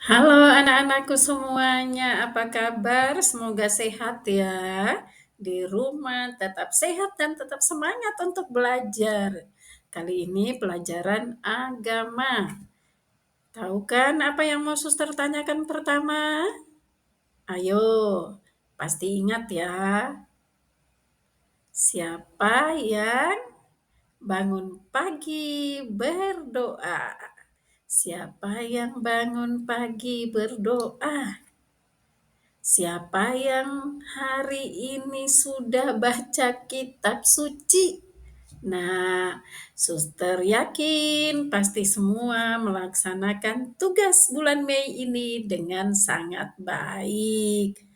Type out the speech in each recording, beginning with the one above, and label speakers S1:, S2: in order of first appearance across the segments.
S1: Halo anak-anakku semuanya, apa kabar? Semoga sehat ya. Di rumah tetap sehat dan tetap semangat untuk belajar. Kali ini pelajaran agama. Tahu kan apa yang mau suster tanyakan pertama? Ayo, pasti ingat ya. Siapa yang bangun pagi berdoa? Siapa yang bangun pagi berdoa? Siapa yang hari ini sudah baca kitab suci? Nah, suster yakin pasti semua melaksanakan tugas bulan Mei ini dengan sangat baik.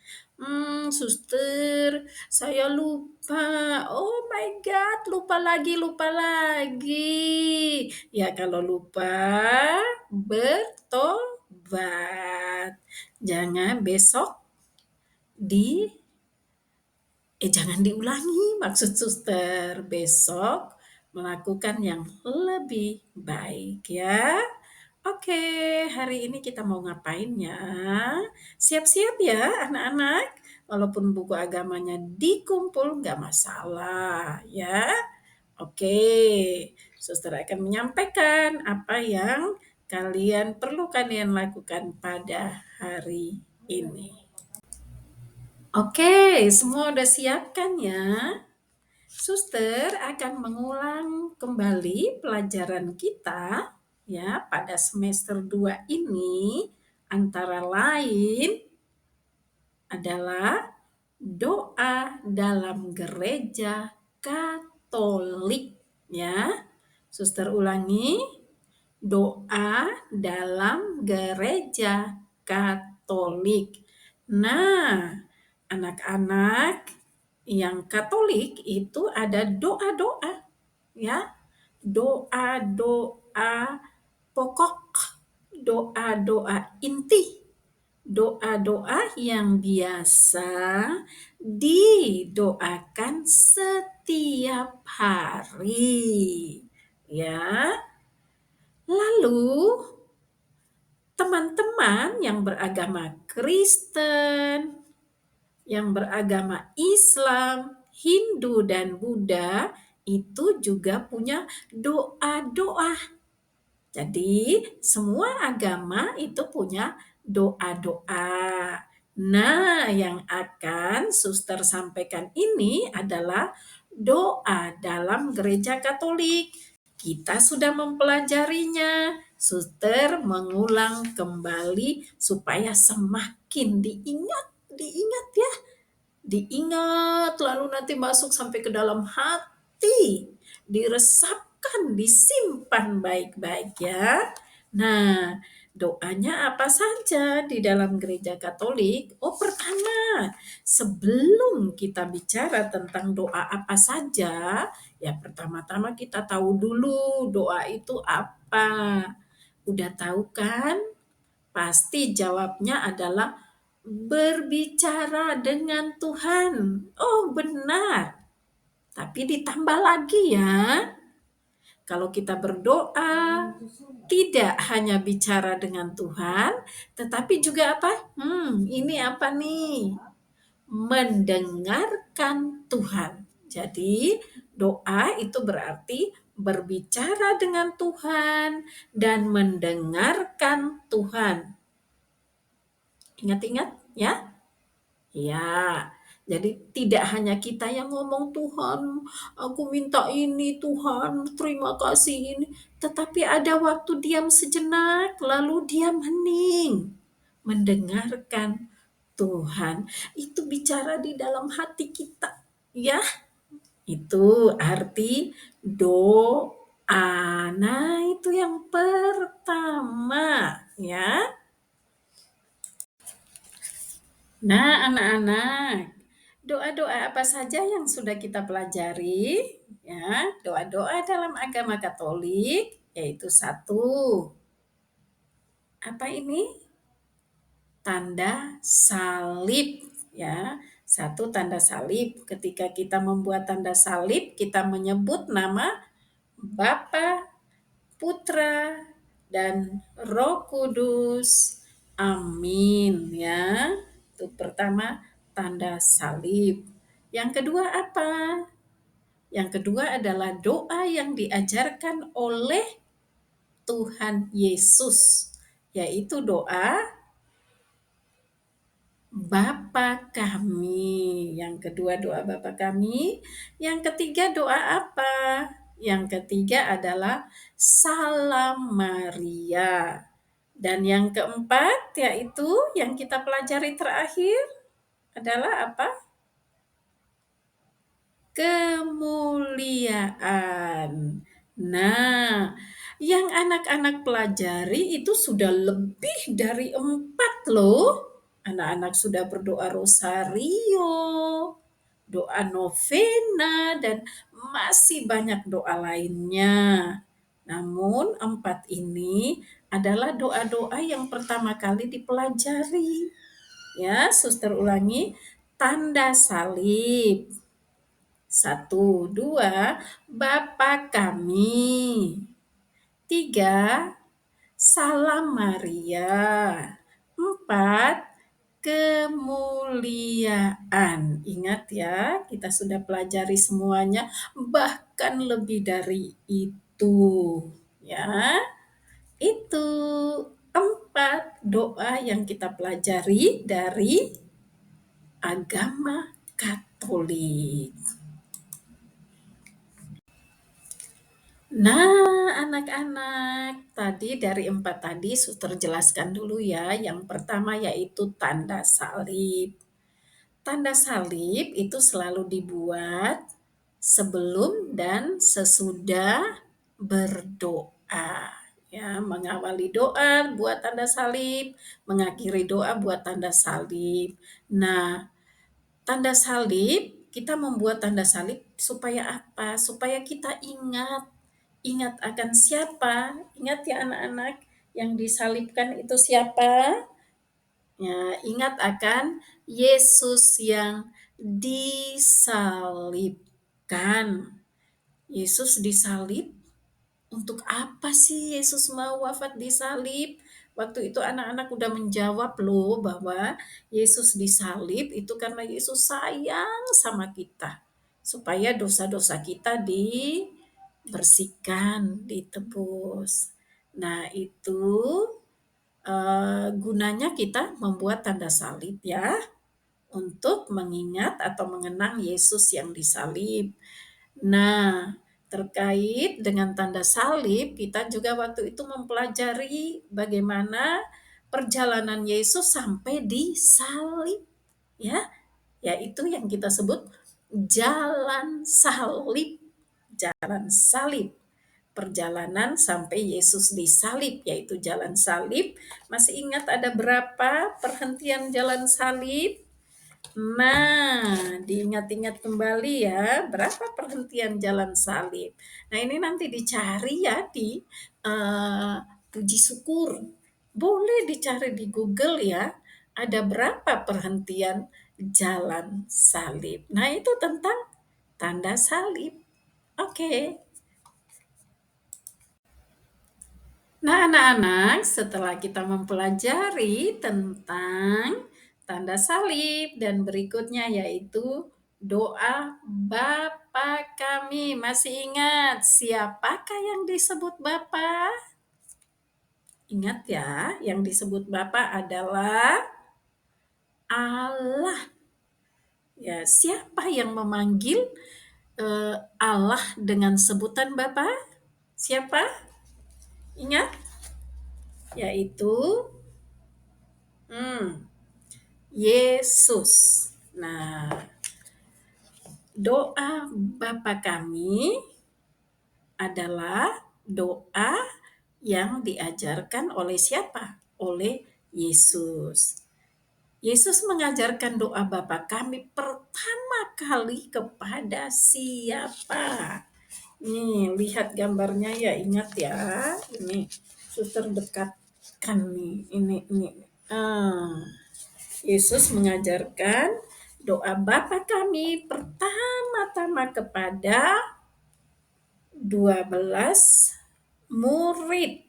S1: Suster, saya lupa. Oh my God, lupa lagi, lupa lagi. Ya, kalau lupa, bertobat. Jangan besok di jangan diulangi maksud suster. Besok melakukan yang lebih baik ya. Oke, hari ini kita mau ngapain ya? Siap-siap ya anak-anak. Walaupun buku agamanya dikumpul nggak masalah ya. Oke, suster akan menyampaikan apa yang kalian lakukan pada hari ini. Oke, semua udah siap kan ya? Suster akan mengulang kembali pelajaran kita ya pada semester 2 ini antara lain adalah doa dalam gereja Katolik ya. Suster ulangi, doa dalam gereja Katolik. Nah, anak-anak yang Katolik itu ada doa-doa ya, doa-doa pokok, doa-doa inti, doa-doa yang biasa didoakan setiap hari ya. Lalu teman-teman yang beragama Kristen, yang beragama Islam, Hindu, dan Buddha itu juga punya doa-doa. Jadi, semua agama itu punya doa-doa. Nah, yang akan suster sampaikan ini adalah doa dalam gereja Katolik. Kita sudah mempelajarinya. Suster mengulang kembali supaya semakin diingat ya, diingat lalu nanti masuk sampai ke dalam hati, diresapkan, disimpan baik-baik ya. Nah, doanya apa saja di dalam gereja Katolik? Oh, pertama, sebelum kita bicara tentang doa apa saja, ya pertama-tama kita tahu dulu doa itu apa. Udah tahu kan? Pasti jawabnya adalah berbicara dengan Tuhan. Oh, benar. Tapi ditambah lagi ya, kalau kita berdoa, tidak hanya bicara dengan Tuhan, tetapi juga apa? Ini apa nih? Mendengarkan Tuhan. Jadi, doa itu berarti berbicara dengan Tuhan dan mendengarkan Tuhan. Ingat-ingat ya? Ya, jadi tidak hanya kita yang ngomong, "Tuhan, aku minta ini, Tuhan, terima kasih ini." Tetapi ada waktu diam sejenak, lalu diam hening, mendengarkan Tuhan. Itu bicara di dalam hati kita, ya. Itu arti doa. Nah, itu yang pertama, ya. Nah, anak-anak, doa-doa apa saja yang sudah kita pelajari? Ya, doa-doa dalam agama Katolik, yaitu satu, apa ini? Tanda salib, ya. Satu tanda salib. Ketika kita membuat tanda salib, kita menyebut nama Bapa, Putra, dan Roh Kudus. Amin ya. Itu pertama tanda salib. Yang kedua apa? Yang kedua adalah doa yang diajarkan oleh Tuhan Yesus, yaitu doa Bapa kami. Yang kedua doa Bapa kami. Yang ketiga doa apa? Yang ketiga adalah Salam Maria. Dan yang keempat yaitu yang kita pelajari terakhir adalah apa? Kemuliaan. Nah, yang anak-anak pelajari itu sudah lebih dari 4 loh. Anak-anak sudah berdoa rosario, doa novena, dan masih banyak doa lainnya. Namun 4 ini adalah doa-doa yang pertama kali dipelajari. Ya, suster ulangi, tanda salib. Satu, dua, Bapa kami. Tiga, Salam Maria. Empat, kemuliaan. Ingat ya, kita sudah pelajari semuanya, bahkan lebih dari itu. Ya, itu 4 doa yang kita pelajari dari agama Katolik. Nah, anak-anak, tadi dari 4 tadi suster jelaskan dulu ya. Yang pertama yaitu tanda salib. Tanda salib itu selalu dibuat sebelum dan sesudah berdoa. Ya, mengawali doa buat tanda salib, mengakhiri doa buat tanda salib. Nah, tanda salib, kita membuat tanda salib supaya apa? Supaya kita ingat akan siapa? Ingat ya anak-anak, yang disalibkan itu siapa? Ya, ingat akan Yesus yang disalibkan. Yesus disalib, untuk apa sih Yesus mau wafat di salib? Waktu itu anak-anak udah menjawab loh bahwa Yesus disalib itu karena Yesus sayang sama kita. Supaya dosa-dosa kita dibersihkan, ditebus. Nah itu gunanya kita membuat tanda salib ya. Untuk mengingat atau mengenang Yesus yang disalib. Nah, terkait dengan tanda salib, kita juga waktu itu mempelajari bagaimana perjalanan Yesus sampai disalib, ya, yaitu yang kita sebut jalan salib, jalan salib. Perjalanan sampai Yesus disalib, yaitu jalan salib. Masih ingat ada berapa perhentian jalan salib? Nah, diingat-ingat kembali ya, berapa perhentian jalan salib. Nah, ini nanti dicari ya di eh, puji syukur. Boleh dicari di Google ya, ada berapa perhentian jalan salib. Nah, itu tentang tanda salib. Oke. Nah, anak-anak, setelah kita mempelajari tentang tanda salib dan berikutnya yaitu doa Bapa kami. Masih ingat siapakah yang disebut Bapa? Ingat ya, yang disebut Bapa adalah Allah. Ya, siapa yang memanggil Allah dengan sebutan Bapa? Siapa? Ingat? Yaitu hmm, Yesus. Nah, doa Bapa kami adalah doa yang diajarkan oleh siapa? Oleh Yesus. Yesus mengajarkan doa Bapa kami pertama kali kepada siapa? Nih, lihat gambarnya ya, ingat ya. Ini suster dekatkan nih. Ini. Ah. Yesus mengajarkan doa Bapa kami pertama-tama kepada 12 murid.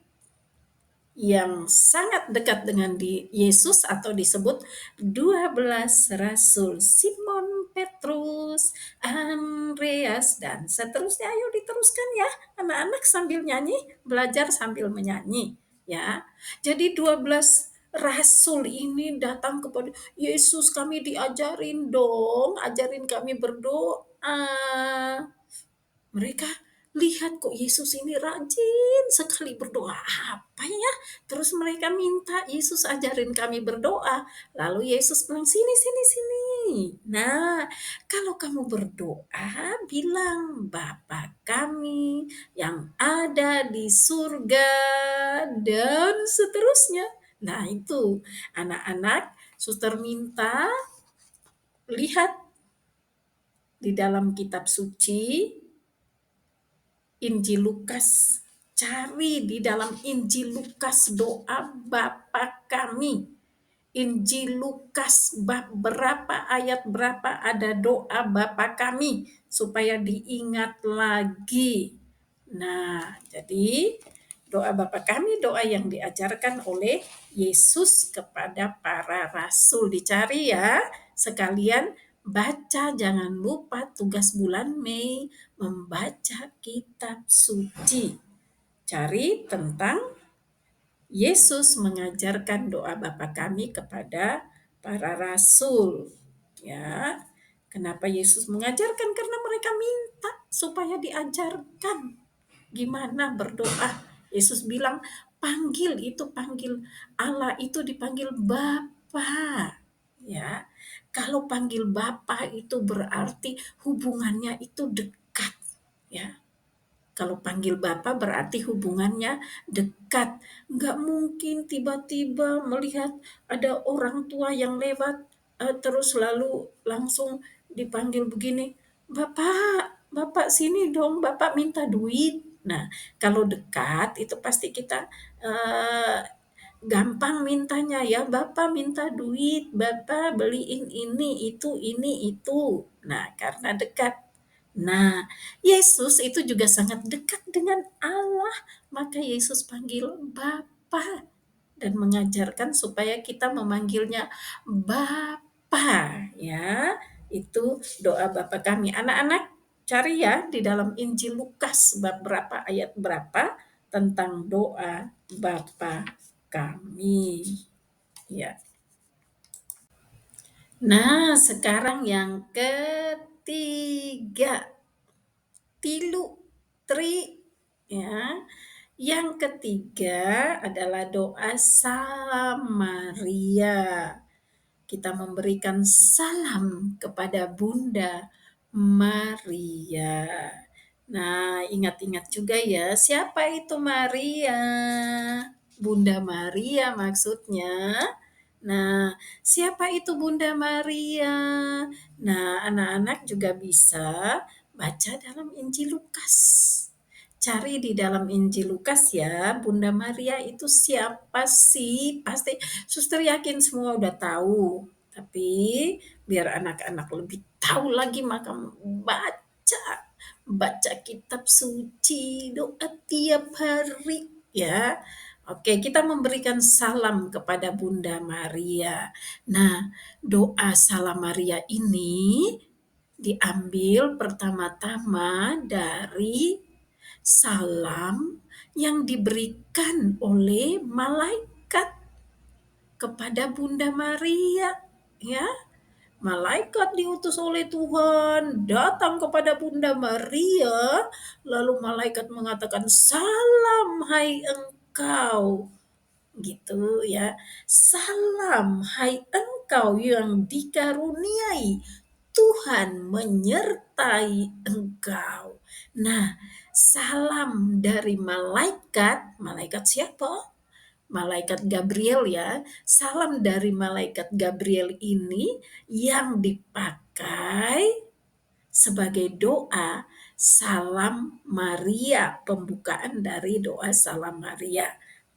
S1: yang sangat dekat dengan Yesus atau disebut 12 rasul. Simon Petrus, Andreas, dan seterusnya. Ayo diteruskan ya anak-anak sambil nyanyi, belajar sambil menyanyi ya. Jadi 12 rasul ini datang kepada Yesus, kami diajarin dong, ajarin kami berdoa. Mereka lihat kok Yesus ini rajin sekali berdoa, apa ya? Terus mereka minta, Yesus ajarin kami berdoa. Lalu Yesus bilang, sini, sini, sini. Nah, kalau kamu berdoa, bilang, Bapa kami yang ada di surga, dan seterusnya. Nah, itu anak-anak, suster minta lihat di dalam kitab suci, Injil Lukas. Cari di dalam Injil Lukas doa Bapa kami. Injil Lukas bab berapa, ayat berapa ada doa Bapa kami supaya diingat lagi. Nah, jadi doa Bapa kami doa yang diajarkan oleh Yesus kepada para rasul. Dicari ya, sekalian baca, jangan lupa tugas bulan Mei membaca kitab suci. Cari tentang Yesus mengajarkan doa Bapa kami kepada para rasul. Ya. Kenapa Yesus mengajarkan? Karena mereka minta supaya diajarkan gimana berdoa. Yesus bilang, panggil Allah itu dipanggil Bapa. Ya. Kalau panggil Bapa itu berarti hubungannya itu dekat, ya. Kalau panggil Bapak berarti hubungannya dekat. Nggak mungkin tiba-tiba melihat ada orang tua yang lewat, terus lalu langsung dipanggil begini, Bapak, Bapak sini dong, Bapak minta duit. Nah, kalau dekat itu pasti kita eh, gampang mintanya ya, Bapak minta duit, Bapak beliin ini, itu. Nah, karena dekat. Nah, Yesus itu juga sangat dekat dengan Allah, maka Yesus panggil Bapa dan mengajarkan supaya kita memanggilnya Bapa, ya. Itu doa Bapa kami. Anak-anak cari ya di dalam Injil Lukas bab berapa ayat berapa tentang doa Bapa kami. Ya. Nah, sekarang yang ketiga, tilu, tri, ya. Yang ketiga adalah doa Salam Maria. Kita memberikan salam kepada Bunda Maria. Nah, ingat-ingat juga ya, siapa itu Maria? Bunda Maria maksudnya. Nah, siapa itu Bunda Maria? Nah, anak-anak juga bisa baca dalam Injil Lukas. Cari di dalam Injil Lukas ya, Bunda Maria itu siapa sih? Pasti suster yakin semua udah tahu. Tapi biar anak-anak lebih tahu lagi maka baca baca kitab suci, doa tiap hari ya. Oke, kita memberikan salam kepada Bunda Maria. Nah, doa salam Maria ini diambil pertama-tama dari salam yang diberikan oleh malaikat kepada Bunda Maria, ya. Malaikat diutus oleh Tuhan datang kepada Bunda Maria, lalu malaikat mengatakan, "Salam hai engkau." Gitu ya. "Salam hai engkau yang dikaruniai Tuhan menyertai engkau." Nah, salam dari malaikat, malaikat siapa? Malaikat Gabriel ya. Salam dari malaikat Gabriel ini yang dipakai sebagai doa Salam Maria, pembukaan dari doa Salam Maria.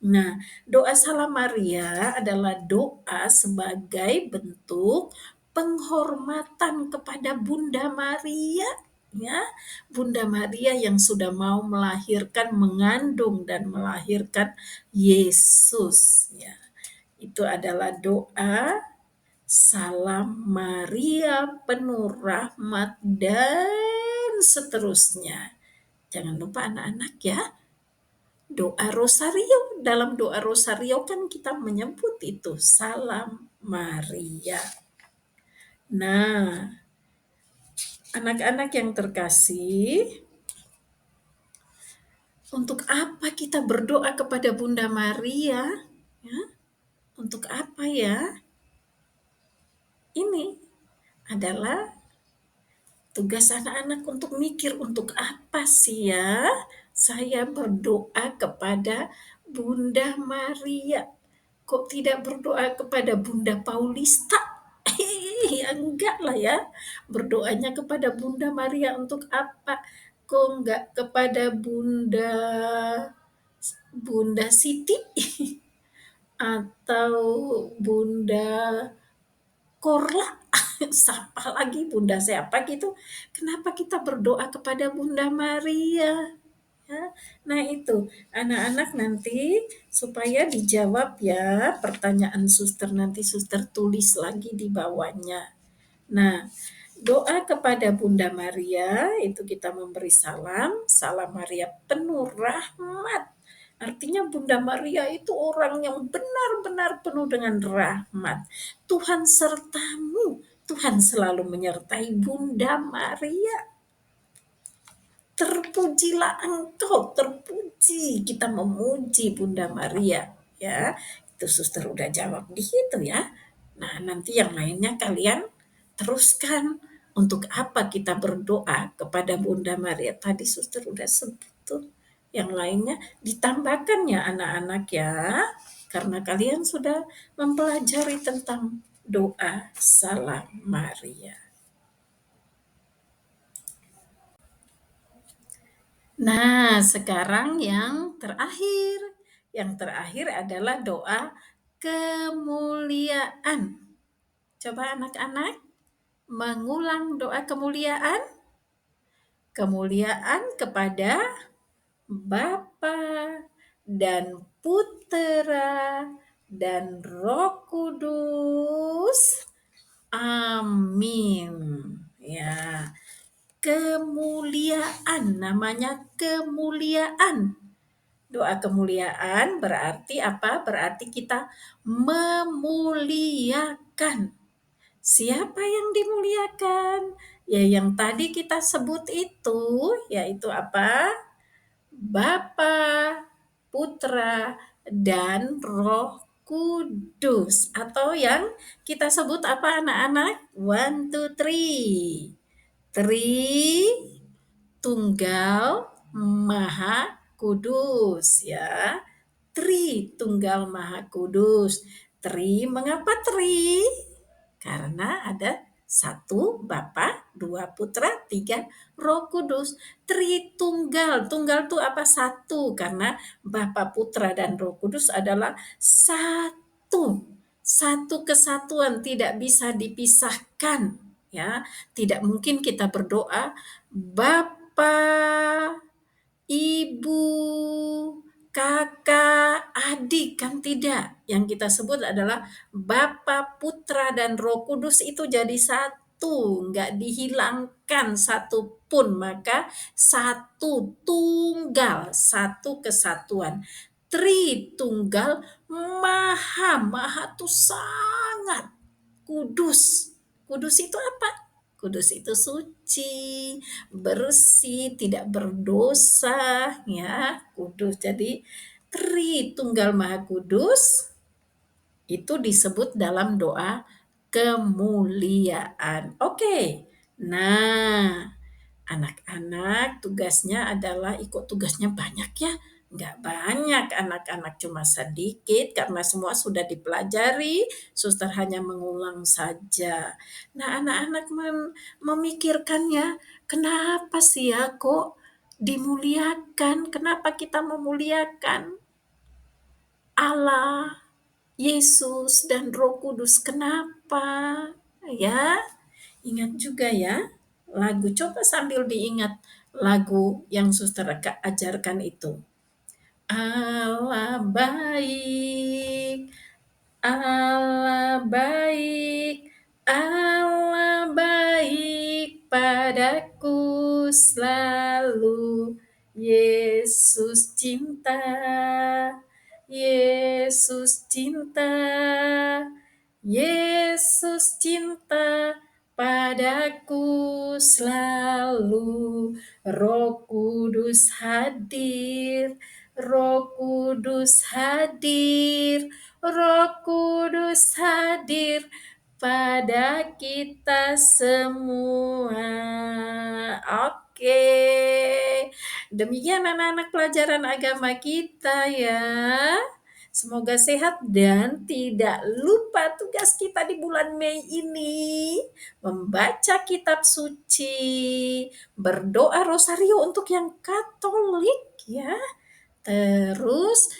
S1: Nah, doa Salam Maria adalah doa sebagai bentuk penghormatan kepada Bunda Maria, ya, Bunda Maria yang sudah mau melahirkan, mengandung dan melahirkan Yesus, ya. Itu adalah doa Salam Maria penuh rahmat dan seterusnya. Jangan lupa anak-anak ya, doa rosario. Dalam doa rosario kan kita menyebut itu Salam Maria. Nah, anak-anak yang terkasih, untuk apa kita berdoa kepada Bunda Maria? Ya, untuk apa ya? Ini adalah tugas anak-anak untuk mikir, untuk apa sih ya saya berdoa kepada Bunda Maria? Kok tidak berdoa kepada Bunda Paulista? Ya enggak lah ya. Berdoanya kepada Bunda Maria untuk apa? Kok enggak kepada Bunda Siti atau Bunda Korla? Siapa lagi Bunda siapa gitu? Kenapa kita berdoa kepada Bunda Maria? Ya. Nah itu, anak-anak nanti supaya dijawab ya pertanyaan suster, nanti suster tulis lagi di bawahnya. Nah, doa kepada Bunda Maria itu kita memberi salam, salam Maria penuh rahmat. Artinya Bunda Maria itu orang yang benar-benar penuh dengan rahmat. Tuhan sertamu, Tuhan selalu menyertai Bunda Maria. Terpujilah engkau, terpuji. Kita memuji Bunda Maria, ya. Itu suster udah jawab di situ ya. Nah, nanti yang lainnya kalian teruskan. Untuk apa kita berdoa kepada Bunda Maria? Tadi suster udah sebut tuh. Yang lainnya ditambahkan ya anak-anak ya. Karena kalian sudah mempelajari tentang doa Salam Maria. Nah, sekarang yang terakhir. Yang terakhir adalah doa kemuliaan. Coba anak-anak mengulang doa kemuliaan. Kemuliaan kepada Bapa dan Putera dan Roh Kudus. Amin. Ya, kemuliaan namanya kemuliaan. Doa kemuliaan berarti apa? Berarti kita memuliakan. Siapa yang dimuliakan? Ya yang tadi kita sebut itu, yaitu apa? Bapa, Putra, dan Roh Kudus. Atau yang kita sebut apa anak-anak? One, two, three. Tunggal Maha Kudus ya. Tunggal Maha Kudus. Mengapa tri? Karena ada satu Bapa, dua Putra, tiga Roh Kudus. Tritunggal. Tunggal itu apa? Satu. Karena Bapa, Putra, dan Roh Kudus adalah satu. Satu kesatuan tidak bisa dipisahkan. Ya, tidak mungkin kita berdoa Bapa, Ibu, kakak, adik, kan tidak. Yang kita sebut adalah Bapa, Putra, dan Roh Kudus itu jadi satu, nggak dihilangkan satu pun. Maka satu tunggal, satu kesatuan. Tritunggal Maha, Maha itu sangat kudus. Kudus itu apa? Kudus itu suci, bersih, tidak berdosa, ya, kudus. Jadi Tritunggal Maha Kudus itu disebut dalam doa kemuliaan. Oke. Nah, anak-anak tugasnya adalah ikut tugasnya banyak ya. Nggak banyak anak-anak, cuma sedikit karena semua sudah dipelajari, suster hanya mengulang saja. Nah, anak-anak memikirkannya, kenapa sih ya kok dimuliakan? Kenapa kita memuliakan Allah, Yesus, dan Roh Kudus? Kenapa? Ya, ingat juga ya. lagu. Coba sambil diingat lagu yang suster ajarkan itu. Allah baik, Allah baik, Allah baik padaku selalu. Yesus cinta, Yesus cinta, Yesus cinta padaku selalu. Roh Kudus hadir, Roh Kudus hadir, Roh Kudus hadir pada kita semua. Oke, demikian anak-anak pelajaran agama kita ya. Semoga sehat dan tidak lupa tugas kita di bulan Mei ini membaca kitab suci, berdoa rosario untuk yang Katolik ya. Terus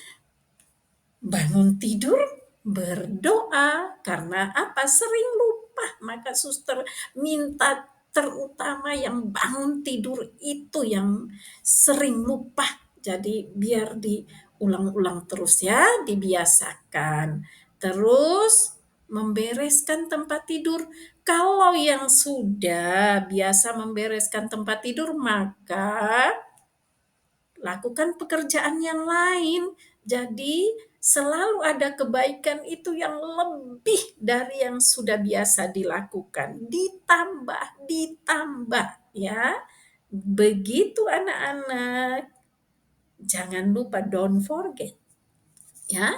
S1: bangun tidur berdoa, karena apa? Sering lupa, maka suster minta terutama yang bangun tidur itu yang sering lupa. Jadi biar diulang-ulang terus ya, dibiasakan. Terus membereskan tempat tidur. Kalau yang sudah biasa membereskan tempat tidur, maka lakukan pekerjaan yang lain. Jadi selalu ada kebaikan itu yang lebih dari yang sudah biasa dilakukan. Ditambah, ditambah ya. Begitu anak-anak. Jangan lupa, don't forget ya.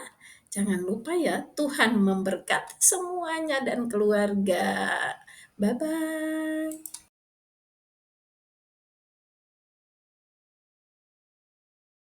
S1: Jangan lupa ya, Tuhan memberkati semuanya dan keluarga. Bye bye.